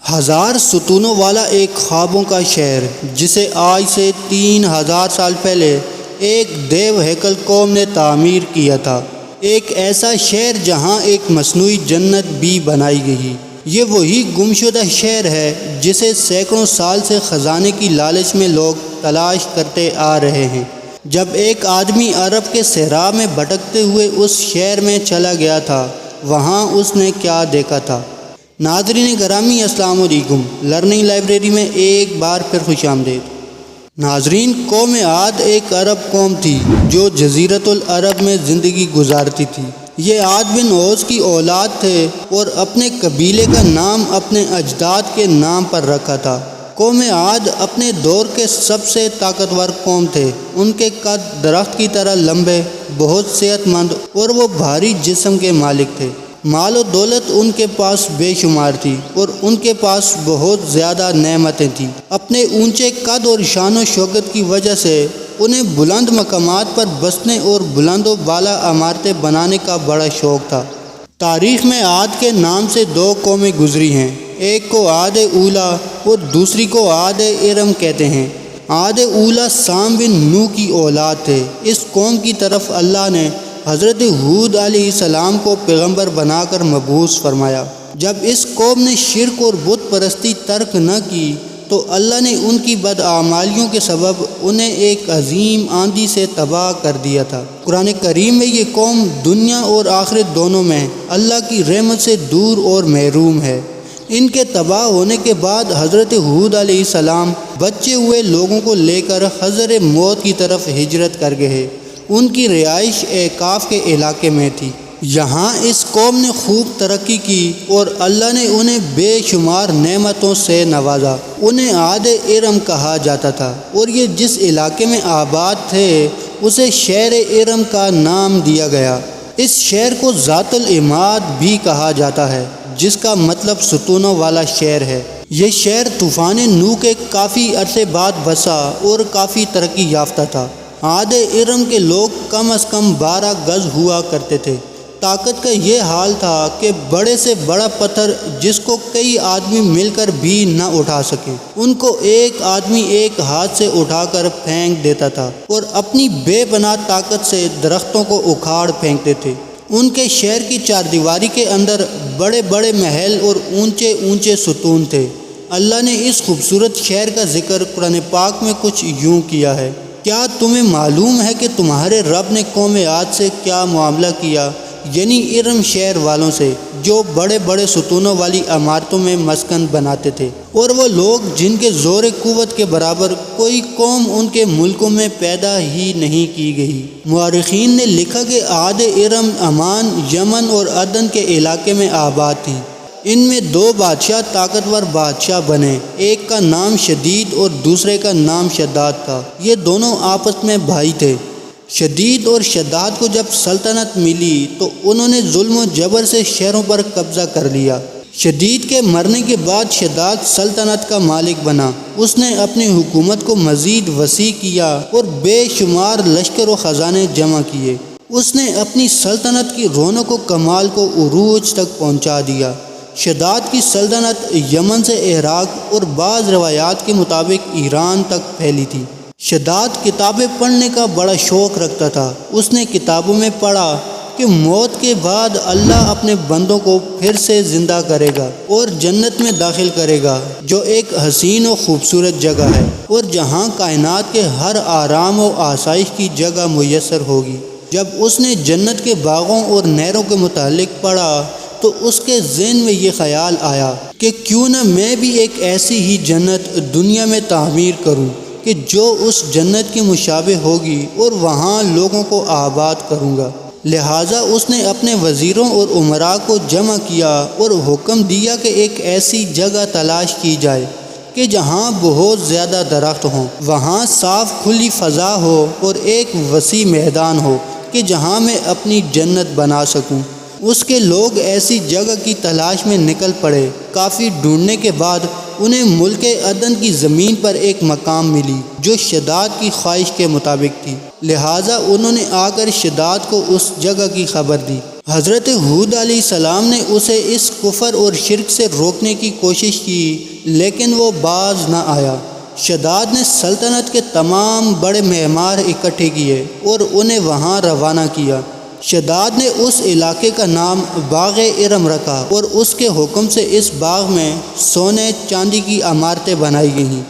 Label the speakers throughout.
Speaker 1: ہزار ستونوں والا ایک خوابوں کا شہر جسے آج سے 3000 سال پہلے ایک دیو ہیکل قوم نے تعمیر کیا تھا۔ ایک ایسا شہر جہاں ایک مصنوعی جنت بھی بنائی گئی۔ یہ وہی گمشدہ شہر ہے جسے سینکڑوں سال سے خزانے کی لالچ میں لوگ تلاش کرتے آ رہے ہیں۔ جب ایک آدمی عرب کے صحرا میں بھٹکتے ہوئے اس شہر میں چلا گیا تھا، وہاں اس نے کیا دیکھا تھا؟ ناظرین گرامی، السلام علیکم۔ لرننگ لائبریری میں ایک بار پھر خوش آمدید۔ ناظرین، قوم عاد ایک عرب قوم تھی جو جزیرۃ العرب میں زندگی گزارتی تھی۔ یہ عاد بن اوس کی اولاد تھے اور اپنے قبیلے کا نام اپنے اجداد کے نام پر رکھا تھا۔ قوم عاد اپنے دور کے سب سے طاقتور قوم تھے۔ ان کے قد درخت کی طرح لمبے، بہت صحت مند اور وہ بھاری جسم کے مالک تھے۔ مال و دولت ان کے پاس بے شمار تھی اور ان کے پاس بہت زیادہ نعمتیں تھیں۔ اپنے اونچے قد اور شان و شوکت کی وجہ سے انہیں بلند مقامات پر بسنے اور بلند و بالا عمارتیں بنانے کا بڑا شوق تھا۔ تاریخ میں عاد کے نام سے دو قومیں گزری ہیں، ایک کو عاد اولیٰ اور دوسری کو عاد ارم کہتے ہیں۔ عاد اولیٰ سام بن نوح کی اولاد تھے۔ اس قوم کی طرف اللہ نے حضرت ہود علیہ السلام کو پیغمبر بنا کر مبعوث فرمایا۔ جب اس قوم نے شرک اور بت پرستی ترک نہ کی تو اللہ نے ان کی بدعمالیوں کے سبب انہیں ایک عظیم آندھی سے تباہ کر دیا تھا۔ قرآن کریم میں یہ قوم دنیا اور آخرت دونوں میں اللہ کی رحمت سے دور اور محروم ہے۔ ان کے تباہ ہونے کے بعد حضرت ہود علیہ السلام بچے ہوئے لوگوں کو لے کر حضر موت کی طرف ہجرت کر گئے۔ ان کی رہائش اعقاف کے علاقے میں تھی۔ یہاں اس قوم نے خوب ترقی کی اور اللہ نے انہیں بے شمار نعمتوں سے نوازا۔ انہیں عاد ارم کہا جاتا تھا اور یہ جس علاقے میں آباد تھے اسے شہر ارم کا نام دیا گیا۔ اس شہر کو ذات العماد بھی کہا جاتا ہے، جس کا مطلب ستونوں والا شہر ہے۔ یہ شہر طوفان نوح کے کافی عرصے بعد بسا اور کافی ترقی یافتہ تھا۔ عاد ارم کے لوگ کم از کم 12 گز ہوا کرتے تھے۔ طاقت کا یہ حال تھا کہ بڑے سے بڑا پتھر جس کو کئی آدمی مل کر بھی نہ اٹھا سکے، ان کو ایک آدمی ایک ہاتھ سے اٹھا کر پھینک دیتا تھا اور اپنی بے پناہ طاقت سے درختوں کو اکھاڑ پھینکتے تھے۔ ان کے شہر کی چاردیواری کے اندر بڑے بڑے محل اور اونچے اونچے ستون تھے۔ اللہ نے اس خوبصورت شہر کا ذکر قرآن پاک میں کچھ یوں کیا ہے: کیا تمہیں معلوم ہے کہ تمہارے رب نے قوم عاد سے کیا معاملہ کیا، یعنی ارم شہر والوں سے، جو بڑے بڑے ستونوں والی عمارتوں میں مسکن بناتے تھے، اور وہ لوگ جن کے زور قوت کے برابر کوئی قوم ان کے ملکوں میں پیدا ہی نہیں کی گئی۔ مورخین نے لکھا کہ عاد ارم عمان، یمن اور عدن کے علاقے میں آباد تھی۔ ان میں 2 بادشاہ طاقتور بادشاہ بنے، ایک کا نام شدید اور دوسرے کا نام شداد تھا۔ یہ دونوں آپس میں بھائی تھے۔ شدید اور شداد کو جب سلطنت ملی تو انہوں نے ظلم و جبر سے شہروں پر قبضہ کر لیا۔ شدید کے مرنے کے بعد شداد سلطنت کا مالک بنا۔ اس نے اپنی حکومت کو مزید وسیع کیا اور بے شمار لشکر و خزانے جمع کیے۔ اس نے اپنی سلطنت کی رونق و کمال کو عروج تک پہنچا دیا۔ شداد کی سلطنت یمن سے عراق اور بعض روایات کے مطابق ایران تک پھیلی تھی۔ شداد کتابیں پڑھنے کا بڑا شوق رکھتا تھا۔ اس نے کتابوں میں پڑھا کہ موت کے بعد اللہ اپنے بندوں کو پھر سے زندہ کرے گا اور جنت میں داخل کرے گا، جو ایک حسین و خوبصورت جگہ ہے اور جہاں کائنات کے ہر آرام و آسائش کی جگہ میسر ہوگی۔ جب اس نے جنت کے باغوں اور نہروں کے متعلق پڑھا تو اس کے ذہن میں یہ خیال آیا کہ کیوں نہ میں بھی ایک ایسی ہی جنت دنیا میں تعمیر کروں کہ جو اس جنت کی مشابہ ہوگی اور وہاں لوگوں کو آباد کروں گا۔ لہٰذا اس نے اپنے وزیروں اور امراء کو جمع کیا اور حکم دیا کہ ایک ایسی جگہ تلاش کی جائے کہ جہاں بہت زیادہ درخت ہوں، وہاں صاف کھلی فضا ہو اور ایک وسیع میدان ہو کہ جہاں میں اپنی جنت بنا سکوں۔ اس کے لوگ ایسی جگہ کی تلاش میں نکل پڑے۔ کافی ڈھونڈنے کے بعد انہیں ملک عدن کی زمین پر ایک مقام ملی جو شداد کی خواہش کے مطابق تھی۔ لہٰذا انہوں نے آ کر شداد کو اس جگہ کی خبر دی۔ حضرت ہود علیہ السلام نے اسے اس کفر اور شرک سے روکنے کی کوشش کی لیکن وہ باز نہ آیا۔ شداد نے سلطنت کے تمام بڑے معمار اکٹھے کیے اور انہیں وہاں روانہ کیا۔ شداد نے اس علاقے کا نام باغ ارم رکھا اور اس کے حکم سے اس باغ میں سونے چاندی کی عمارتیں بنائی گئیں۔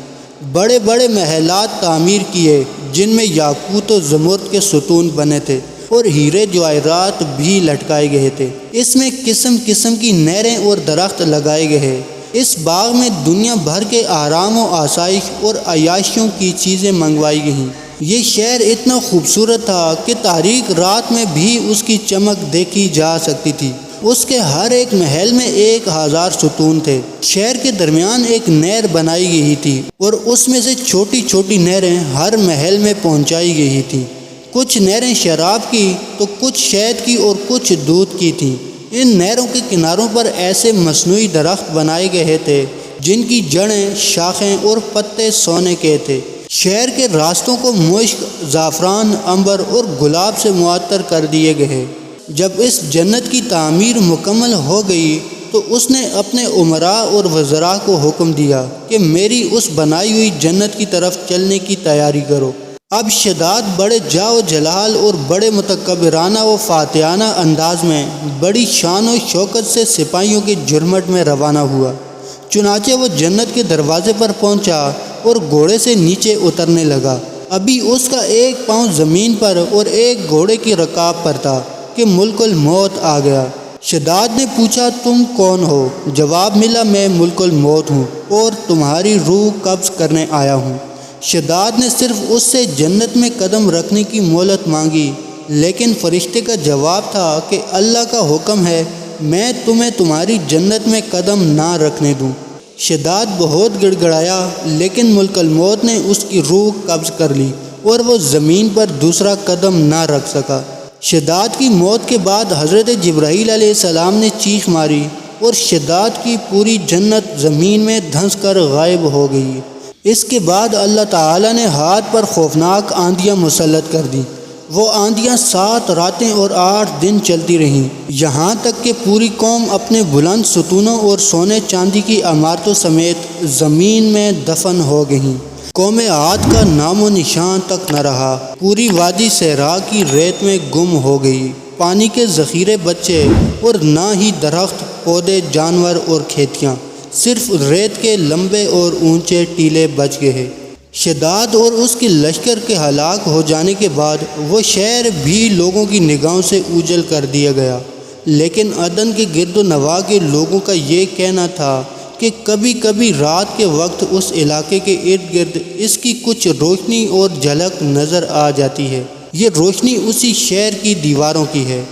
Speaker 1: بڑے بڑے محلات تعمیر کیے جن میں یاقوت و زمرد کے ستون بنے تھے اور ہیرے جواہرات بھی لٹکائے گئے تھے۔ اس میں قسم قسم کی نہریں اور درخت لگائے گئے۔ اس باغ میں دنیا بھر کے آرام و آسائش اور عیاشیوں کی چیزیں منگوائی گئیں۔ یہ شہر اتنا خوبصورت تھا کہ تاریک رات میں بھی اس کی چمک دیکھی جا سکتی تھی۔ اس کے ہر ایک محل میں 1000 ستون تھے۔ شہر کے درمیان ایک نہر بنائی گئی تھی اور اس میں سے چھوٹی چھوٹی نہریں ہر محل میں پہنچائی گئی تھیں۔ کچھ نہریں شراب کی تو کچھ شہد کی اور کچھ دودھ کی تھیں۔ ان نہروں کے کناروں پر ایسے مصنوعی درخت بنائے گئے تھے جن کی جڑیں، شاخیں اور پتے سونے کے تھے۔ شہر کے راستوں کو مشک، زعفران، عنبر اور گلاب سے معطر کر دیے گئے۔ جب اس جنت کی تعمیر مکمل ہو گئی تو اس نے اپنے امراء اور وزراء کو حکم دیا کہ میری اس بنائی ہوئی جنت کی طرف چلنے کی تیاری کرو۔ اب شداد بڑے جاؤ جلال اور بڑے متکبرانہ و فاتحانہ انداز میں بڑی شان و شوکت سے سپاہیوں کے جھرمٹ میں روانہ ہوا۔ چنانچہ وہ جنت کے دروازے پر پہنچا اور گھوڑے سے نیچے اترنے لگا۔ ابھی اس کا ایک پاؤں زمین پر اور ایک گھوڑے کی رکاب پر تھا کہ ملک الموت آ گیا۔ شداد نے پوچھا تم کون ہو؟ جواب ملا میں ملک الموت ہوں اور تمہاری روح قبض کرنے آیا ہوں۔ شداد نے صرف اس سے جنت میں قدم رکھنے کی مہلت مانگی لیکن فرشتے کا جواب تھا کہ اللہ کا حکم ہے میں تمہیں تمہاری جنت میں قدم نہ رکھنے دوں۔ شداد بہت گڑ گڑایا لیکن ملک الموت نے اس کی روح قبض کر لی اور وہ زمین پر دوسرا قدم نہ رکھ سکا۔ شداد کی موت کے بعد حضرت جبرائیل علیہ السلام نے چیخ ماری اور شداد کی پوری جنت زمین میں دھنس کر غائب ہو گئی۔ اس کے بعد اللہ تعالیٰ نے ہاتھ پر خوفناک آندیاں مسلط کر دیں۔ وہ آندیاں 7 راتیں اور 8 دن چلتی رہیں، یہاں تک کہ پوری قوم اپنے بلند ستونوں اور سونے چاندی کی عمارتوں سمیت زمین میں دفن ہو گئیں۔ قوم عاد کا نام و نشان تک نہ رہا، پوری وادی صحرا کی ریت میں گم ہو گئی۔ پانی کے ذخیرے بچے اور نہ ہی درخت، پودے، جانور اور کھیتیاں، صرف ریت کے لمبے اور اونچے ٹیلے بچ گئے۔ شداد اور اس کے لشکر کے ہلاک ہو جانے کے بعد وہ شہر بھی لوگوں کی نگاہوں سے اوجھل کر دیا گیا، لیکن عدن کے گرد و نواح کے لوگوں کا یہ کہنا تھا کہ کبھی کبھی رات کے وقت اس علاقے کے ارد گرد اس کی کچھ روشنی اور جھلک نظر آ جاتی ہے۔ یہ روشنی اسی شہر کی دیواروں کی ہے۔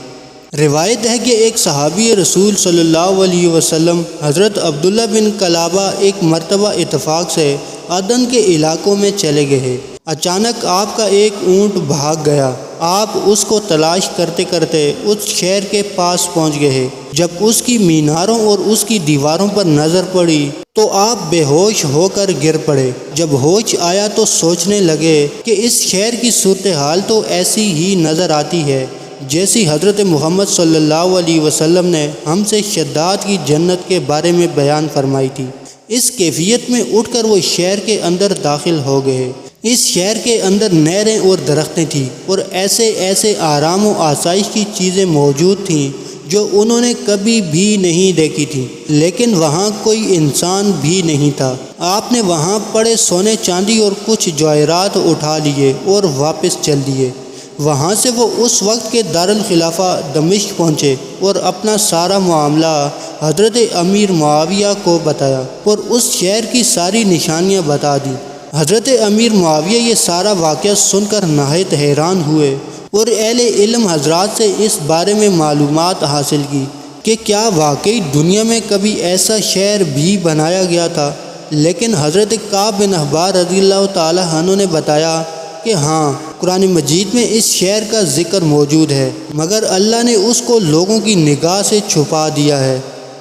Speaker 1: روایت ہے کہ ایک صحابی رسول صلی اللہ علیہ وسلم حضرت عبداللہ بن کلابہ ایک مرتبہ اتفاق سے عدن کے علاقوں میں چلے گئے۔ اچانک آپ کا ایک اونٹ بھاگ گیا۔ آپ اس کو تلاش کرتے کرتے اس شہر کے پاس پہنچ گئے۔ جب اس کی میناروں اور اس کی دیواروں پر نظر پڑی تو آپ بے ہوش ہو کر گر پڑے۔ جب ہوش آیا تو سوچنے لگے کہ اس شہر کی صورتحال تو ایسی ہی نظر آتی ہے جیسی حضرت محمد صلی اللہ علیہ وسلم نے ہم سے شداد کی جنت کے بارے میں بیان فرمائی تھی۔ اس کیفیت میں اٹھ کر وہ شہر کے اندر داخل ہو گئے۔ اس شہر کے اندر نہریں اور درختیں تھیں اور ایسے ایسے آرام و آسائش کی چیزیں موجود تھیں جو انہوں نے کبھی بھی نہیں دیکھی تھیں، لیکن وہاں کوئی انسان بھی نہیں تھا۔ آپ نے وہاں پڑے سونے چاندی اور کچھ جواہرات اٹھا لیے اور واپس چل دیے۔ وہاں سے وہ اس وقت کے دارالخلافہ دمشق پہنچے اور اپنا سارا معاملہ حضرت امیر معاویہ کو بتایا اور اس شہر کی ساری نشانیاں بتا دیں۔ حضرت امیر معاویہ یہ سارا واقعہ سن کر نہایت حیران ہوئے اور اہل علم حضرات سے اس بارے میں معلومات حاصل کی کہ کیا واقعی دنیا میں کبھی ایسا شہر بھی بنایا گیا تھا، لیکن حضرت کعب بن احبار رضی اللہ تعالی عنہ نے بتایا کہ ہاں، قرآن مجید میں اس شہر کا ذکر موجود ہے مگر اللہ نے اس کو لوگوں کی نگاہ سے چھپا دیا ہے۔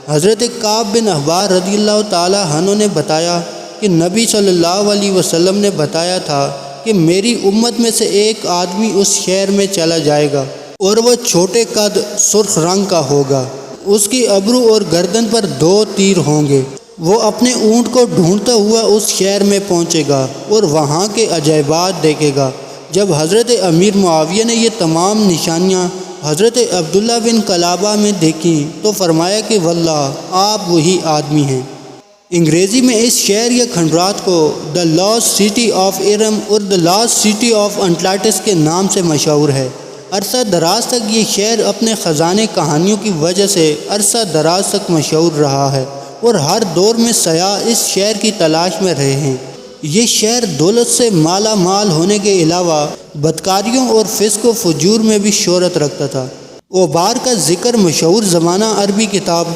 Speaker 1: حضرت کعب بن احبار رضی اللہ تعالی عنہ نے بتایا کہ نبی صلی اللہ علیہ وسلم نے بتایا تھا کہ میری امت میں سے ایک آدمی اس شہر میں چلا جائے گا اور وہ چھوٹے قد سرخ رنگ کا ہوگا، اس کی ابرو اور گردن پر 2 تیر ہوں گے۔ وہ اپنے اونٹ کو ڈھونڈتا ہوا اس شہر میں پہنچے گا اور وہاں کے عجائبات دیکھے گا۔ جب حضرت امیر معاویہ نے یہ تمام نشانیاں حضرت عبداللہ بن قلابہ میں دیکھیں تو فرمایا کہ واللہ آپ وہی آدمی ہیں۔ انگریزی میں اس شہر یا کھنڈرات کو the lost city of Iram اور the lost city of Atlantis کے نام سے مشہور ہے۔ عرصہ دراز تک یہ شہر اپنے خزانے کہانیوں کی وجہ سے عرصہ دراز تک مشہور رہا ہے اور ہر دور میں سیاح اس شہر کی تلاش میں رہے ہیں۔ یہ شہر دولت سے مالا مال ہونے کے علاوہ بدکاریوں اور فسق و فجور میں بھی شہرت رکھتا تھا۔ اوبار کا ذکر مشہور زمانہ عربی کتاب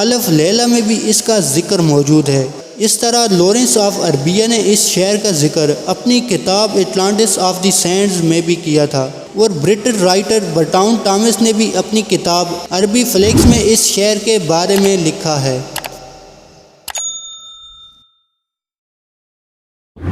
Speaker 1: الف لیلہ میں بھی اس کا ذکر موجود ہے۔ اس طرح لارنس آف عربیہ نے اس شہر کا ذکر اپنی کتاب اٹلانٹس آف دی سینڈز میں بھی کیا تھا، اور برٹش رائٹر برٹاؤن ٹامس نے بھی اپنی کتاب عربی فلیکس میں اس شہر کے بارے میں لکھا ہے۔